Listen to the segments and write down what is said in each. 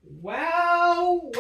Well,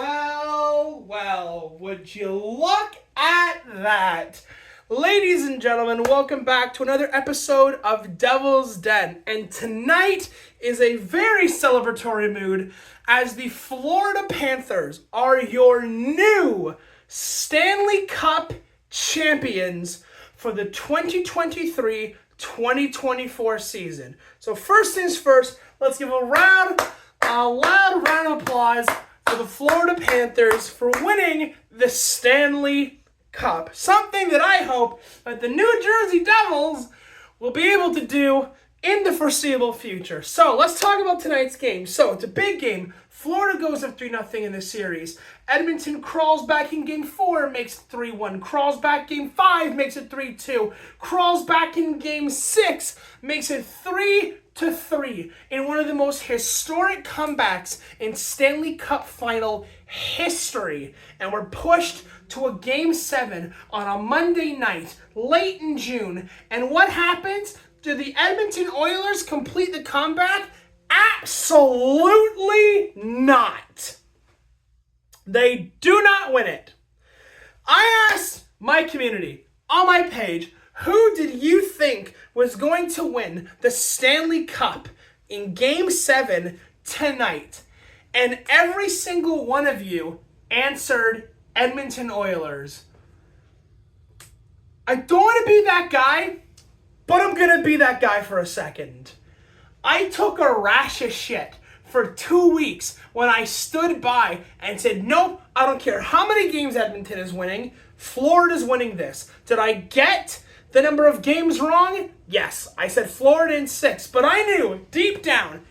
would you look at that? Ladies and gentlemen, welcome back to another episode of Devil's Den. And tonight is a very celebratory mood as the Florida Panthers are your new Stanley Cup Champions for the 2023-2024 season. So first things first, let's give a loud round of applause for the Florida Panthers for winning the Stanley Cup. Something that I hope that the New Jersey Devils will be able to do in the foreseeable future. So let's talk about tonight's game. So it's a big game. Florida goes up 3-0 in this series. Edmonton crawls back in game 4, makes it 3-1. Crawls back game 5, makes it 3-2. Crawls back in game 6, makes it 3-3 in one of the most historic comebacks in Stanley Cup final history. And we're pushed to a game 7 on a Monday night, late in June. And what happens? Do the Edmonton Oilers complete the comeback? Absolutely not. They do not win it. I asked my community on my page, who did you think was going to win the Stanley Cup in Game 7 tonight? And every single one of you answered Edmonton Oilers. I don't want to be that guy, but I'm going to be that guy for a second. I took a rash of shit for 2 weeks when I stood by and said, nope, I don't care how many games Edmonton is winning, Florida's winning this. Did I get the number of games wrong? Yes, I said Florida in 6, but I knew deep down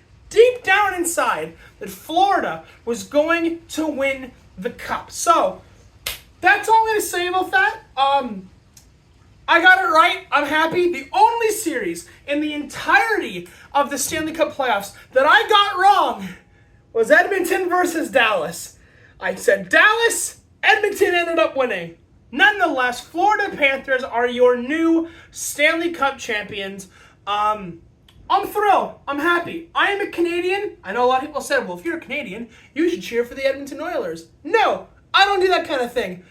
inside that Florida was going to win the cup. So, that's all I'm going to say about that. I got it right. I'm happy. The only series in the entirety of the Stanley Cup playoffs that I got wrong was Edmonton versus Dallas. I said Dallas, Edmonton ended up winning. Nonetheless, Florida Panthers are your new Stanley Cup champions. I'm thrilled. I'm happy. I am a Canadian. I know a lot of people said, well, if you're a Canadian, you should cheer for the Edmonton Oilers. No, I don't do that kind of thing.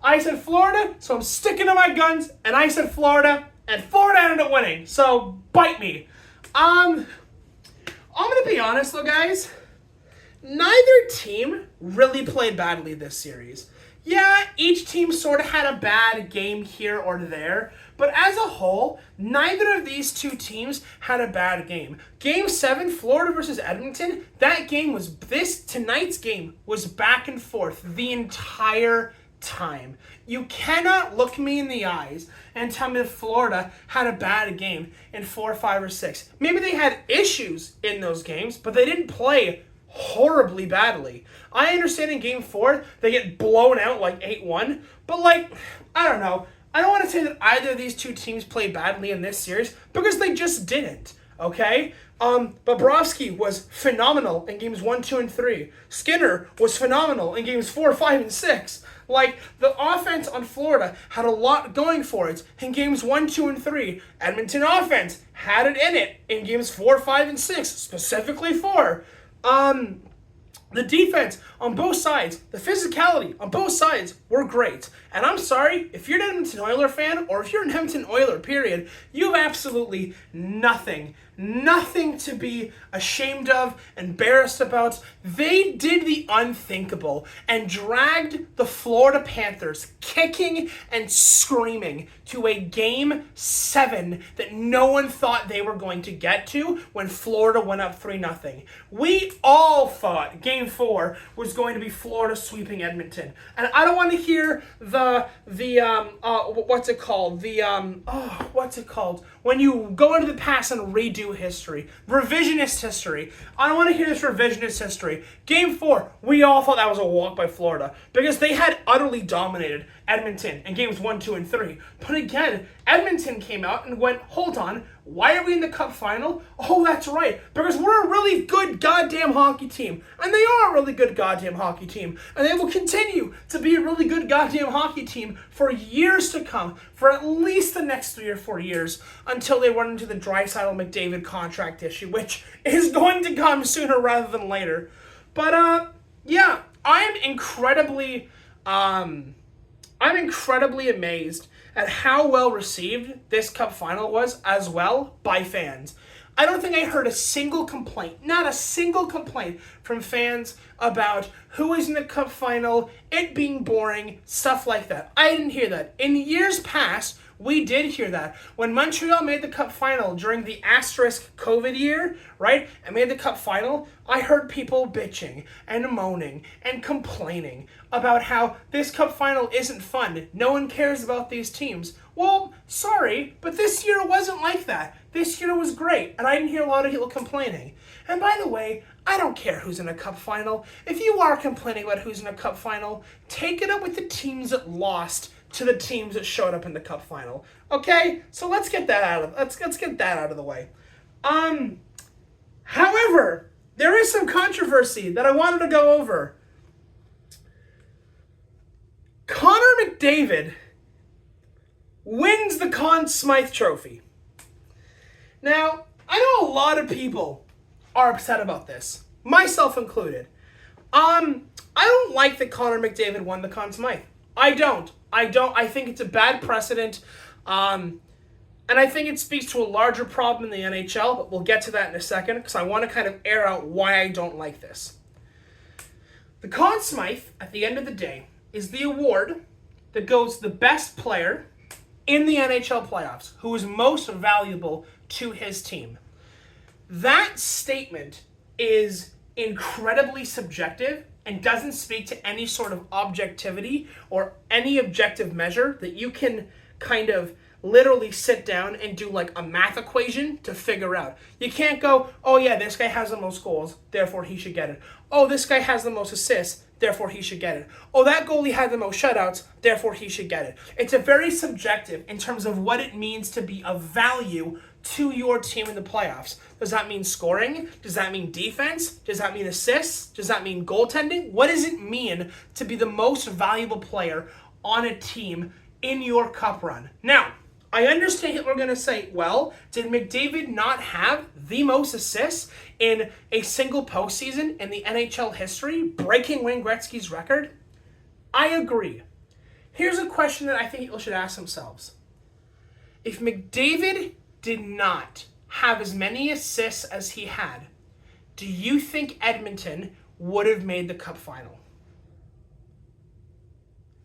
I said Florida, so I'm sticking to my guns, and I said Florida, and Florida ended up winning. So, bite me. I'm going to be honest, though, guys. Neither team really played badly this series. Yeah, each team sort of had a bad game here or there, but as a whole, neither of these two teams had a bad game. Game 7, Florida versus Edmonton, tonight's game was back and forth the entire time. You cannot look me in the eyes and tell me that Florida had a bad game in 4, 5, or 6. Maybe they had issues in those games, but they didn't play horribly badly. I understand in game 4 they get blown out like 8-1, but I don't know. I don't want to say that either of these two teams played badly in this series because they just didn't. Okay? Bobrovsky was phenomenal in games 1, 2, and 3. Skinner was phenomenal in games 4, 5, and 6. The offense on Florida had a lot going for it in games 1, 2, and 3. Edmonton offense had it in it in games 4, 5, and 6, specifically 4. The defense on both sides, the physicality on both sides were great. And I'm sorry, if you're an Edmonton Oiler fan, or if you're an Edmonton Oiler, period, you have absolutely nothing to be ashamed of, embarrassed about. They did the unthinkable and dragged the Florida Panthers kicking and screaming to a game 7 that no one thought they were going to get to when Florida went up 3-0. We all thought game 4 was going to be Florida sweeping Edmonton. And I don't want to hear when you go into the past and redo history, revisionist history. I don't want to hear this revisionist history. Game 4, we all thought that was a walk by Florida because they had utterly dominated Edmonton in games 1, 2, and 3. But again, Edmonton came out and went, hold on, why are we in the Cup final? Oh, that's right, because we're a really good goddamn hockey team. And they are a really good goddamn hockey team. And they will continue to be a really good goddamn hockey team for years to come, for at least the next 3 or 4 years, until they run into the Draisaitl McDavid contract issue, which is going to come sooner rather than later. But Yeah, I'm incredibly amazed at how well received this cup final was as well by fans. I don't think I heard a single complaint, not a single complaint from fans about who is in the cup final, it being boring, stuff like that. I didn't hear that. In years past, we did hear that. When Montreal made the cup final during the asterisk COVID year, right, and made the cup final, I heard people bitching and moaning and complaining about how this cup final isn't fun. No one cares about these teams. Well, sorry, but this year it wasn't like that. This year was great, and I didn't hear a lot of people complaining. And by the way, I don't care who's in a cup final. If you are complaining about who's in a cup final, take it up with the teams that lost to the teams that showed up in the cup final. Okay? So let's get that out of the way. However, there is some controversy that I wanted to go over. Connor McDavid wins the Conn Smythe Trophy. Now, I know a lot of people are upset about this, myself included. I don't like that Connor McDavid won the Conn Smythe. I don't. I think it's a bad precedent. And I think it speaks to a larger problem in the NHL, but we'll get to that in a second because I want to kind of air out why I don't like this. The Conn Smythe, at the end of the day, is the award that goes to the best player in the NHL playoffs, who is most valuable to his team. That statement is incredibly subjective and doesn't speak to any sort of objectivity or any objective measure that you can kind of literally sit down and do like a math equation to figure out. You can't go, oh yeah, this guy has the most goals, therefore he should get it. Oh, this guy has the most assists, therefore he should get it. Oh, that goalie had the most shutouts, therefore he should get it. It's a very subjective in terms of what it means to be of value to your team in the playoffs. Does that mean scoring? Does that mean defense? Does that mean assists? Does that mean goaltending? What does it mean to be the most valuable player on a team in your cup run? Now, I understand people are going to say, well, did McDavid not have the most assists in a single postseason in the NHL history, breaking Wayne Gretzky's record? I agree. Here's a question that I think people should ask themselves. If McDavid did not have as many assists as he had, do you think Edmonton would have made the cup final?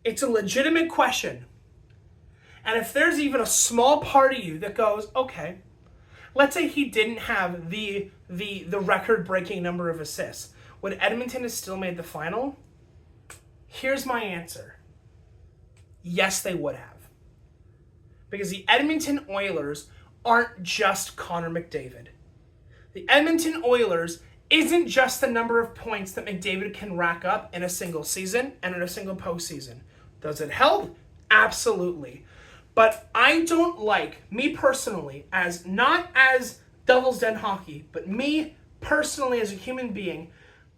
It's a legitimate question. And if there's even a small part of you that goes, okay, let's say he didn't have the record-breaking number of assists, would Edmonton have still made the final? Here's my answer. Yes, they would have. Because the Edmonton Oilers aren't just Connor McDavid. The Edmonton Oilers isn't just the number of points that McDavid can rack up in a single season and in a single postseason. Does it help? Absolutely. But I don't like, me personally, as not as Devil's Den hockey, but me personally as a human being,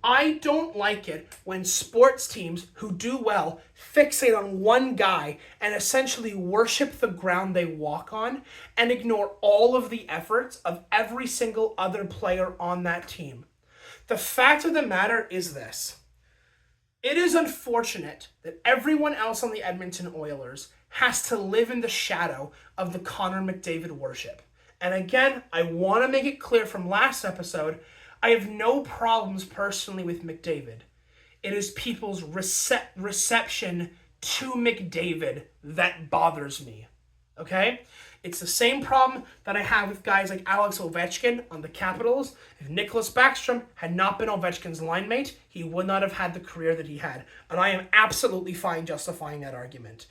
I don't like it when sports teams who do well fixate on one guy and essentially worship the ground they walk on and ignore all of the efforts of every single other player on that team. The fact of the matter is this. It is unfortunate that everyone else on the Edmonton Oilers has to live in the shadow of the Connor McDavid worship. And again, I want to make it clear from last episode, I have no problems personally with McDavid. It is people's reception to McDavid that bothers me. Okay? It's the same problem that I have with guys like Alex Ovechkin on the Capitals. If Nicholas Backstrom had not been Ovechkin's line mate, he would not have had the career that he had. And I am absolutely fine justifying that argument.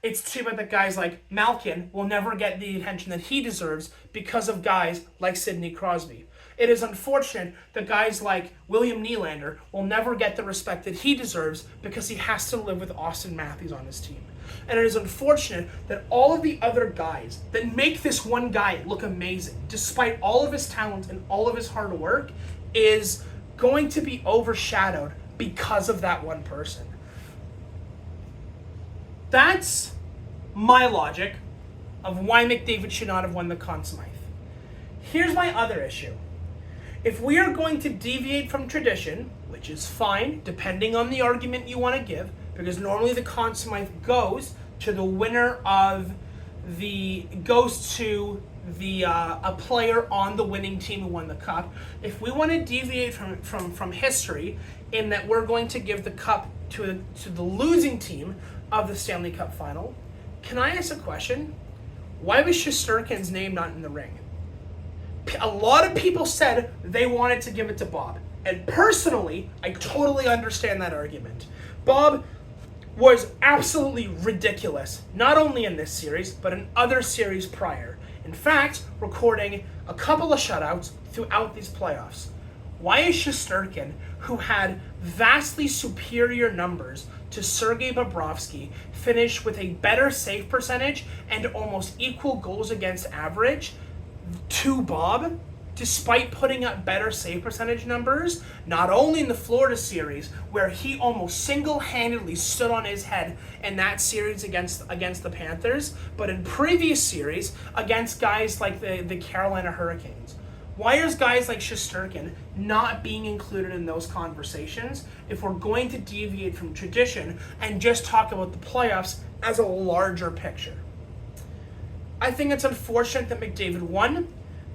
It's too bad that guys like Malkin will never get the attention that he deserves because of guys like Sidney Crosby. It is unfortunate that guys like William Nylander will never get the respect that he deserves because he has to live with Austin Matthews on his team. And it is unfortunate that all of the other guys that make this one guy look amazing, despite all of his talent and all of his hard work, is going to be overshadowed because of that one person. That's my logic of why McDavid should not have won the Conn Smythe. Here's my other issue. If we are going to deviate from tradition, which is fine, depending on the argument you want to give, because normally the Conn Smythe goes to the winner of a player on the winning team who won the cup. If we want to deviate from history in that we're going to give the cup to the losing team of the Stanley Cup final, can I ask a question? Why was Shesterkin's name not in the ring? A lot of people said they wanted to give it to Bob. And personally, I totally understand that argument. Bob was absolutely ridiculous, not only in this series, but in other series prior. In fact, recording a couple of shutouts throughout these playoffs. Why is Shesterkin, who had vastly superior numbers to Sergei Bobrovsky, finish with a better save percentage and almost equal goals against average to Bob, despite putting up better save percentage numbers, not only in the Florida series, where he almost single-handedly stood on his head in that series against the Panthers, but in previous series against guys like the Carolina Hurricanes. Why is guys like Shesterkin not being included in those conversations if we're going to deviate from tradition and just talk about the playoffs as a larger picture? I think it's unfortunate that McDavid won,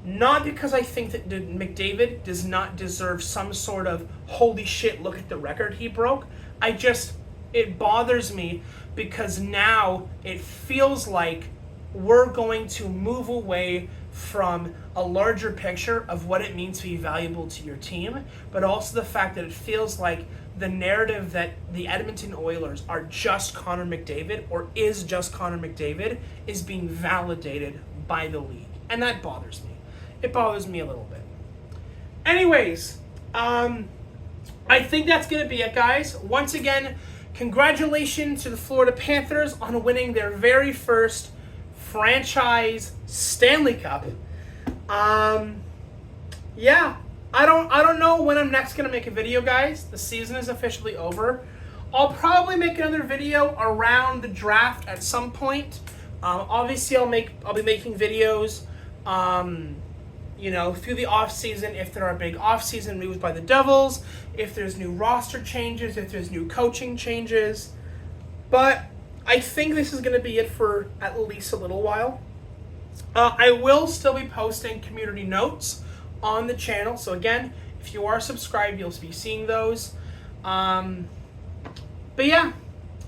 not because I think that McDavid does not deserve some sort of holy shit, look at the record he broke. It bothers me because now it feels like we're going to move away from a larger picture of what it means to be valuable to your team, but also the fact that it feels like the narrative that the Edmonton Oilers are just Connor McDavid or is just Connor McDavid is being validated by the league. And that bothers me. It bothers me a little bit. Anyways, I think that's going to be it, guys. Once again, congratulations to the Florida Panthers on winning their very first franchise Stanley Cup. Yeah, I don't know when I'm next gonna make a video, guys. The season is officially over. I'll probably make another video around the draft at some point. Obviously, I'll be making videos, through the off season if there are big off season moves by the Devils, if there's new roster changes, if there's new coaching changes. But I think this is gonna be it for at least a little while. I will still be posting community notes on the channel. So again, if you are subscribed, you'll be seeing those. But yeah,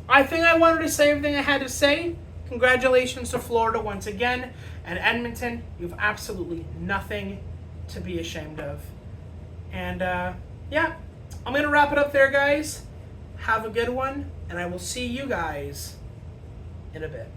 I think I wanted to say everything I had to say. Congratulations to Florida once again. And Edmonton, you have absolutely nothing to be ashamed of. And yeah, I'm going to wrap it up there, guys. Have a good one. And I will see you guys in a bit.